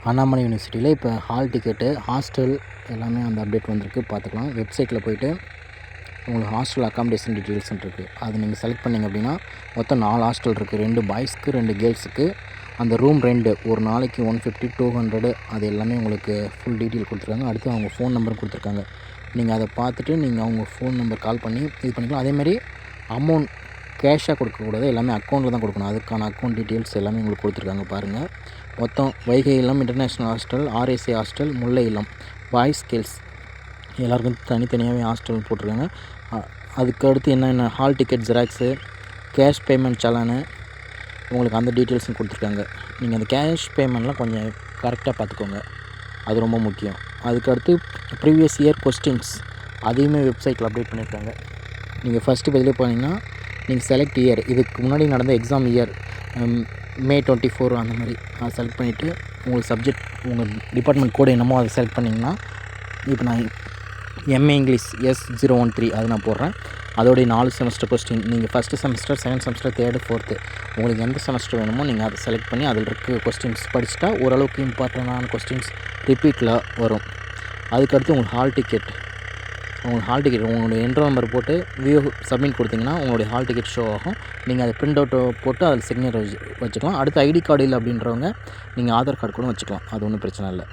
அண்ணாமலை யூனிவர்சிட்டியில் இப்போ hall ticket, hostel எல்லாமே அந்த அப்டேட் வந்திருக்கு. பார்த்துக்கலாம். வெப்சைட்டில் போய்ட்டு உங்களுக்கு ஹாஸ்டல் அக்காமடேஷன் டீட்டெயில்ஸ்ன்னு இருக்குது. அது நீங்கள் செலக்ட் பண்ணிங்க அப்படின்னா மொத்தம் 4 ஹாஸ்டல் இருக்குது. 2 பாய்ஸ்க்கு 2 கேர்ள்ஸுக்கு. அந்த ரூம் ரெண்ட் ஒரு நாளைக்கு 150, 200 அது எல்லாமே உங்களுக்கு ஃபுல் டீட்டெயில் கொடுத்துருக்காங்க. அடுத்து அவங்க ஃபோன் நம்பரும் கொடுத்துருக்காங்க. நீங்கள் அதை பார்த்துட்டு நீங்கள் அவங்க ஃபோன் நம்பர் கால் பண்ணி இது பண்ணிக்கலாம். அதேமாதிரி அமௌண்ட் கேஷாக கொடுக்கக்கூடாது, எல்லாமே அக்கௌண்ட்டில் தான் கொடுக்கணும். அதுக்கான அக்கௌண்ட் டீட்டெயில்ஸ் எல்லாமே உங்களுக்கு கொடுத்துருக்காங்க பாருங்கள். மொத்தம் வைகை இல்லம் இன்டர்நேஷ்னல் ஹாஸ்டல், ஆர்ஏசி ஹாஸ்டல், முல்லை இல்லம், பாய்ஸ் கேர்ள்ஸ் எல்லாருக்கும் தனித்தனியாகவே ஹாஸ்டல் போட்டிருக்காங்க. அதுக்கு அடுத்து என்னென்ன hall ticket xerox, cash payment சலானு உங்களுக்கு அந்த டீட்டெயில்ஸும் கொடுத்துருக்காங்க. நீங்கள் அந்த கேஷ் பேமெண்ட்லாம் கொஞ்சம் கரெக்டாக பார்த்துக்கோங்க, அது ரொம்ப முக்கியம். அதுக்கடுத்து ப்ரீவியஸ் இயர் கொஸ்டின்ஸ் அதையுமே வெப்சைட்டில் அப்டேட் பண்ணியிருக்காங்க. நீங்கள் ஃபஸ்ட்டு பதிலே போனீங்கன்னா நீங்கள் செலக்ட் இயர், இதுக்கு முன்னாடி நடந்த எக்ஸாம் இயர் May 24 அந்த மாதிரி அதை செலக்ட் பண்ணிவிட்டு உங்களுக்கு சப்ஜெக்ட் உங்கள் டிபார்ட்மெண்ட் கோடு என்னமோ அதை செலக்ட் பண்ணிங்கன்னா, இப்போ நான் எம்ஏ இங்கிலீஷ் S013 அது நான் போடுறேன். அதோடைய 4 செமஸ்டர் கொஸ்டின் நீங்கள் first semester, second semester, third, fourth உங்களுக்கு எந்த செமஸ்டர் வேணுமோ நீங்கள் அதை செலக்ட் பண்ணி அதில் இருக்க கொஸ்டின்ஸ் படிச்சுட்டா ஓரளவுக்கு இம்பார்ட்டண்டான கொஸ்டின்ஸ் ரிப்பீட்டில் வரும். அதுக்கடுத்து உங்களுக்கு ஹால் டிக்கெட் உங்களுடைய என்ட்ரோ நம்பர் போட்டு வியூ சப்மிட் கொடுத்தீங்கன்னா உங்களுடைய ஹால் டிக்கெட் ஷோ ஆகும். நீங்கள் அதை பிரிண்ட் அவுட் போட்டு அதில் சிக்னேச்சர் வச்சுக்கலாம். அடுத்து ஐடி கார்டு இல்லை அப்படின்றவங்க நீங்கள் ஆதார் கார்டு கூட வச்சுக்கலாம். அது ஒன்றும் பிரச்சனை இல்லை.